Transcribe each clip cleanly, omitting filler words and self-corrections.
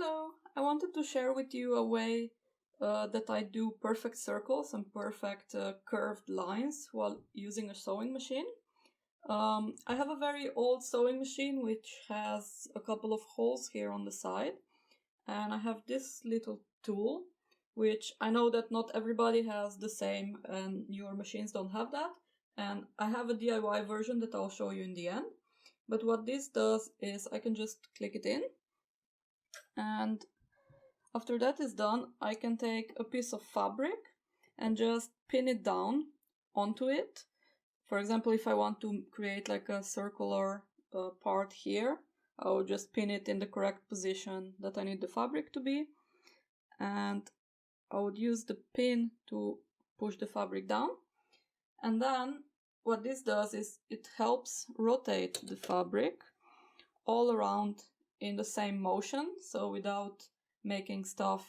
Hello, I wanted to share with you a way that I do perfect circles and perfect curved lines while using a sewing machine. I have a very old sewing machine which has a couple of holes here on the side, and I have this little tool which I know that not everybody has the same and newer machines don't have that, and I have a DIY version that I'll show you in the end. But what this does is I can just click it in, and after that is done, I can take a piece of fabric and just pin it down onto it. For example, if I want to create like a circular part here, I will just pin it in the correct position that I need the fabric to be. And I would use the pin to push the fabric down. And then what this does is it helps rotate the fabric all around in the same motion, so without making stuff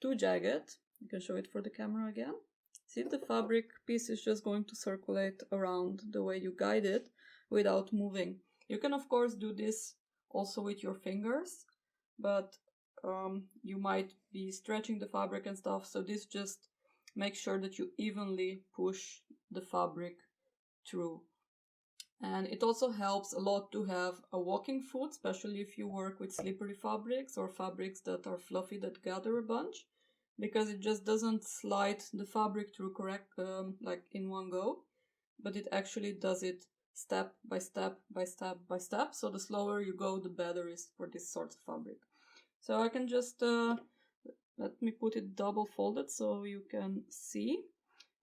too jagged. You can show it for the camera again. See, the fabric piece is just going to circulate around the way you guide it without moving. You can of course do this also with your fingers, but you might be stretching the fabric and stuff, so this just makes sure that you evenly push the fabric through. And it also helps a lot to have a walking foot, especially if you work with slippery fabrics or fabrics that are fluffy that gather a bunch, because it just doesn't slide the fabric through like in one go, but it actually does it step by step by step by step. So the slower you go, the better is for this sort of fabric. So I can just let me put it double folded so you can see,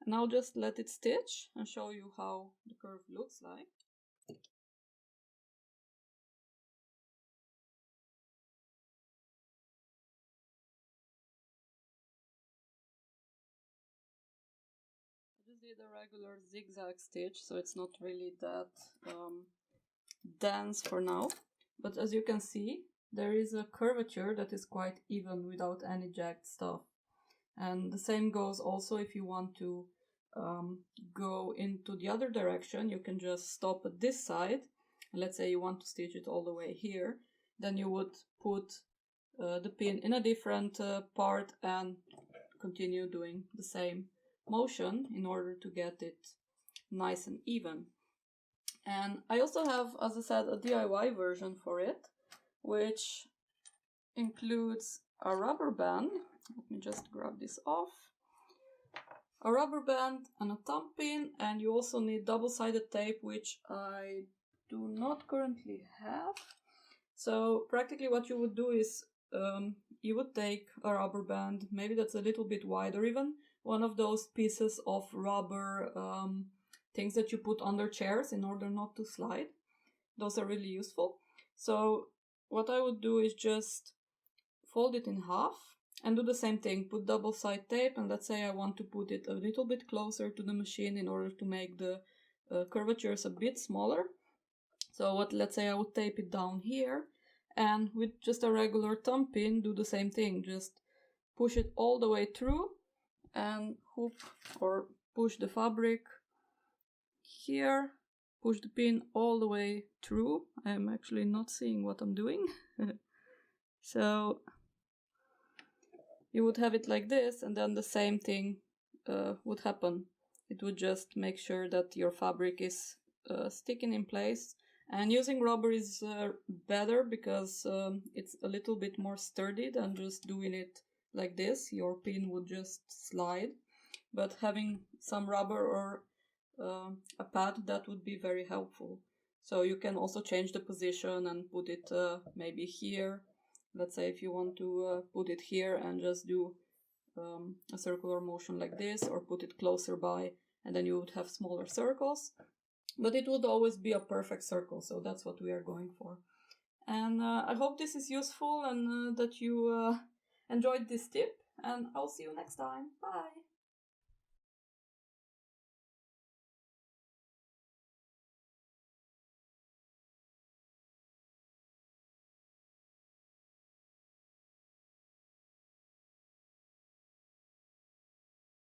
and I'll just let it stitch and show you how the curve looks like. Did a regular zigzag stitch, so it's not really that dense for now, but as you can see, there is a curvature that is quite even without any jagged stuff. And the same goes also if you want to go into the other direction. You can just stop at this side, and let's say you want to stitch it all the way here, then you would put the pin in a different part and continue doing the same motion in order to get it nice and even. And I also have, as I said, a DIY version for it, which includes a rubber band. Let me just grab this off. A rubber band and a thumb pin, and you also need double-sided tape, which I do not currently have. So practically what you would do is you would take a rubber band, maybe that's a little bit wide, or even one of those pieces of rubber things that you put under chairs in order not to slide. Those are really useful. So what I would do is just fold it in half and do the same thing. Put double-sided tape, and let's say I want to put it a little bit closer to the machine in order to make the curvatures a bit smaller. So let's say I would tape it down here, and with just a regular thumb pin do the same thing. Just push it all the way through and hook or push the fabric here, push the pin all the way through. I'm actually not seeing what I'm doing. So you would have it like this, and then the same thing would happen. It would just make sure that your fabric is sticking in place. And using rubber is better because it's a little bit more sturdy than just doing it like this. Your pin would just slide, but having some rubber or a pad, that would be very helpful. So you can also change the position and put it maybe here. Let's say if you want to put it here and just do a circular motion like this, or put it closer by, and then you would have smaller circles, but it would always be a perfect circle. So that's what we are going for. And I hope this is useful and that you enjoyed this tip, and I'll see you next time. Bye!